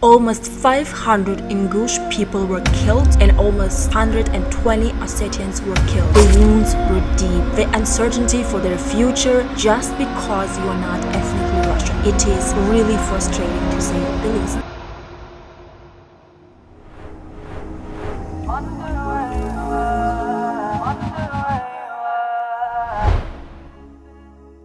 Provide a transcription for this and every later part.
almost 500 Ingush people were killed and almost 120 Ossetians were killed. The wounds were deep. The uncertainty for their future just because you are not ethnically Russian. It is really frustrating to say the least.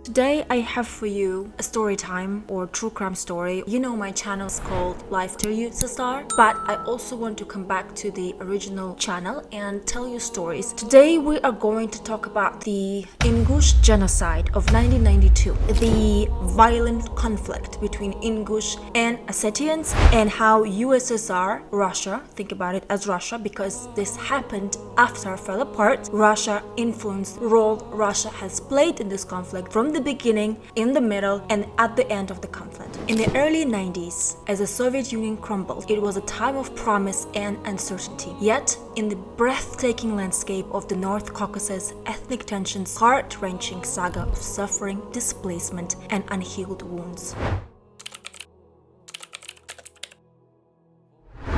Today I have for you a story time or true crime story. You know my channel is called Life After USSR, but I also want to come back to the original channel and tell you stories. Today we are going to talk about the Ingush genocide of 1992, the violent conflict between Ingush and Ossetians, and how USSR, Russia, think about it as Russia because this happened after it fell apart, Russia influenced the role Russia has played in this conflict from the beginning, in the middle, and at the end of the conflict. In the early 90s, as the Soviet Union crumbled, it was a time of promise and uncertainty. Yet, in the breathtaking landscape of the North Caucasus, ethnic tensions, heart-wrenching saga of suffering, displacement, and unhealed wounds.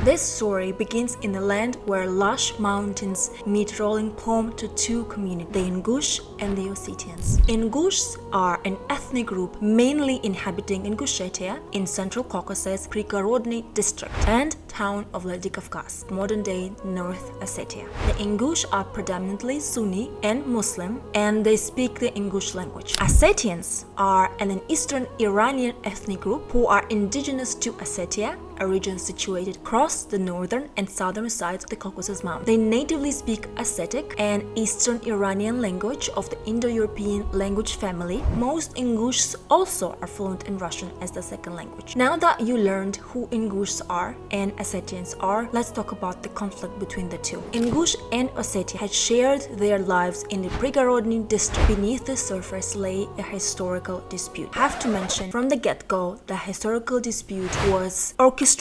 This story begins in a land where lush mountains meet rolling home to two communities, the Ingush and the Ossetians. Ingushs are an ethnic group mainly inhabiting Ingushetia in Central Caucasus, Prigorodny district, and town of Vladikavkaz, modern-day North Ossetia. The Ingush are predominantly Sunni and Muslim, and they speak the Ingush language. Ossetians are an Eastern Iranian ethnic group who are indigenous to Ossetia, a region situated across the northern and southern sides of the Caucasus Mountains. They natively speak Ossetic, an Eastern Iranian language of the Indo-European language family. Most Ingushs also are fluent in Russian as the second language. Now that you learned who Ingushs are and Ossetians are, let's talk about the conflict between the two. Ingush and Ossetia had shared their lives in the Prigorodny district. Beneath the surface lay a historical dispute. I have to mention from the get-go, the historical dispute was orchestrated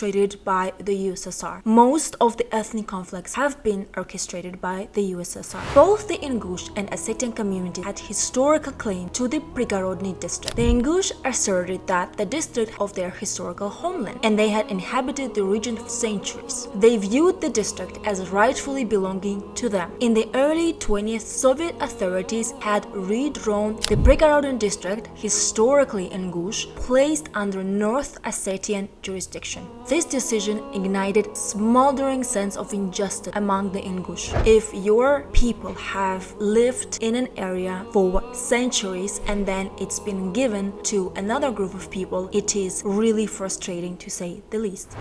by the USSR. Most of the ethnic conflicts have been orchestrated by the USSR. Both the Ingush and Ossetian community had historical claim to the Prigorodny district. The Ingush asserted that the district of their historical homeland, and they had inhabited the region for centuries. They viewed the district as rightfully belonging to them. In the early 20th, Soviet authorities had redrawn the Prigorodny district, historically Ingush, placed under North Ossetian jurisdiction. This decision ignited smoldering sense of injustice among the Ingush. If your people have lived in an area for centuries and then it's been given to another group of people, it is really frustrating to say the least.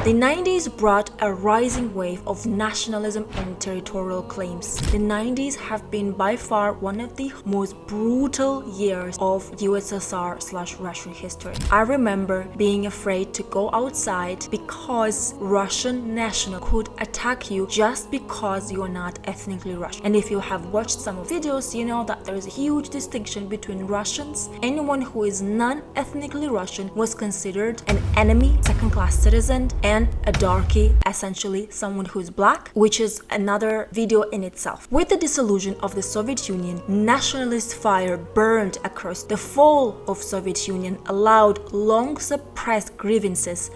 The 90s brought a rising wave of nationalism and territorial claims. The 90s have been by far one of the most brutal years of USSR/Russian history. I remember being afraid to go outside because Russian national could attack you just because you are not ethnically Russian. And if you have watched some of the videos, you know that there is a huge distinction between Russians. Anyone who is non-ethnically Russian was considered an enemy, second-class citizen, and a darkie, essentially someone who is black, which is another video in itself. With the dissolution of the Soviet Union, nationalist fire burned across. The fall of Soviet Union allowed long suppressed grievances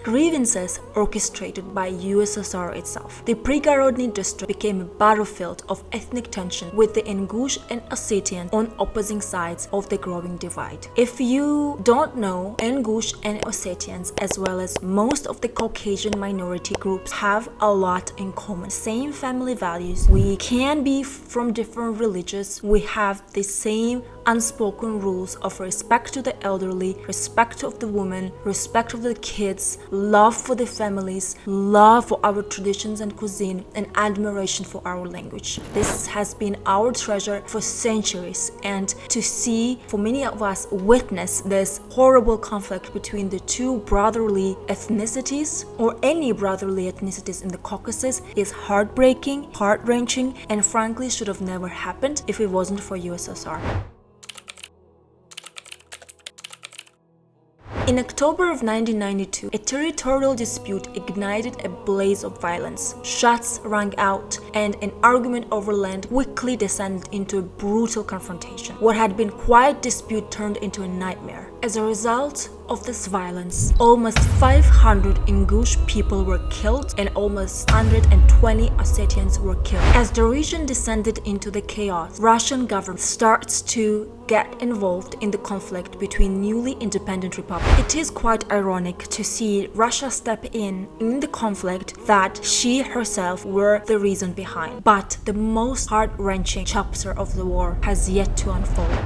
orchestrated by USSR itself. The Prigorodny district became a battlefield of ethnic tension with the Ingush and Ossetian on opposing sides of the growing divide. If you don't know, Ingush and Ossetians, as well as most of the Caucasian minority groups, have a lot in common. Same family values. We can be from different religions. We have the same unspoken rules of respect to the elderly, respect of the women, respect of the kids, love for the families, love for our traditions and cuisine, and admiration for our language. This has been our treasure for centuries, and to see, for many of us, witness this horrible conflict between the two brotherly ethnicities or any brotherly ethnicities in the Caucasus is heartbreaking, heart-wrenching, and frankly should have never happened if it wasn't for USSR. In October of 1992, a territorial dispute ignited a blaze of violence. Shots rang out, and an argument over land quickly descended into a brutal confrontation. What had been a quiet dispute turned into a nightmare. As a result of this violence, almost 500 Ingush people were killed and almost 120 Ossetians were killed. As the region descended into the chaos, Russian government starts to get involved in the conflict between newly independent republics. It is quite ironic to see Russia step in the conflict that she herself were the reason behind. But the most heart-wrenching chapter of the war has yet to unfold.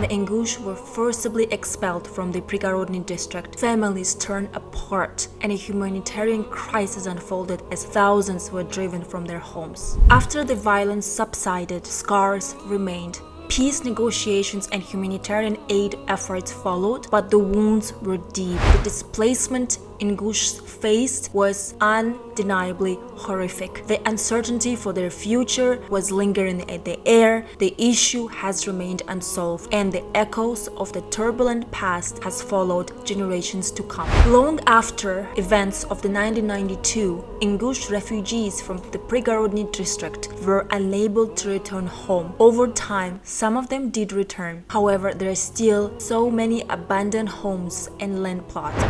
The Ingush were forcibly expelled from the Prigorodny district. Families turned apart and a humanitarian crisis unfolded as thousands were driven from their homes. After the violence subsided, scars remained. Peace negotiations and humanitarian aid efforts followed, but the wounds were deep. The displacement Ingushs faced was undeniably horrific. The uncertainty for their future was lingering in the air. The issue has remained unsolved, and the echoes of the turbulent past has followed generations to come. Long after events of the 1992, Ingush refugees from the Prigorodny district were unable to return home. Over time, some of them did return. However, there are still so many abandoned homes and land plots.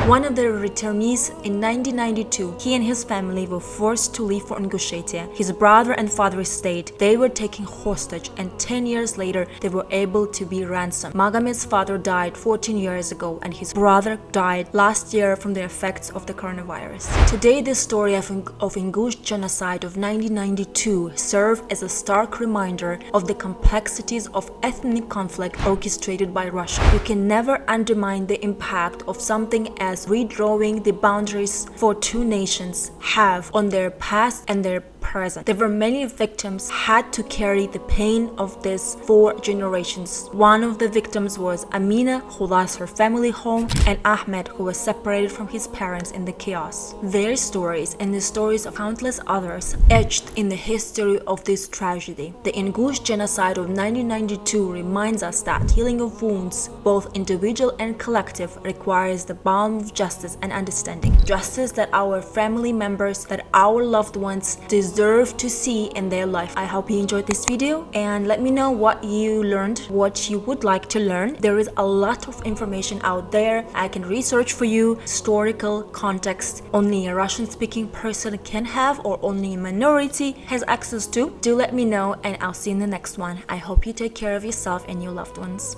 One of the returnees in 1992, he and his family were forced to leave for Ingushetia. His brother and father stayed. They were taken hostage, and 10 years later, they were able to be ransomed. Magomed's father died 14 years ago, and his brother died last year from the effects of the coronavirus. Today, the story of Ingush genocide of 1992 serves as a stark reminder of the complexities of ethnic conflict orchestrated by Russia. You can never undermine the impact of something as redrawing the boundaries for two nations have on their past and their present. There were many victims had to carry the pain of this for generations. One of the victims was Amina, who lost her family home, and Ahmed, who was separated from his parents in the chaos. Their stories and the stories of countless others etched in the history of this tragedy. The Ingush genocide of 1992 reminds us that healing of wounds, both individual and collective, requires the balm of justice and understanding. Justice that our family members, that our loved ones deserve to see in their life. I hope you enjoyed this video, and let me know what you learned, what you would like to learn. There is a lot of information out there. I can research for you historical context only a Russian-speaking person can have, or only a minority has access to. Do let me know, and I'll see you in the next one. I hope you take care of yourself and your loved ones.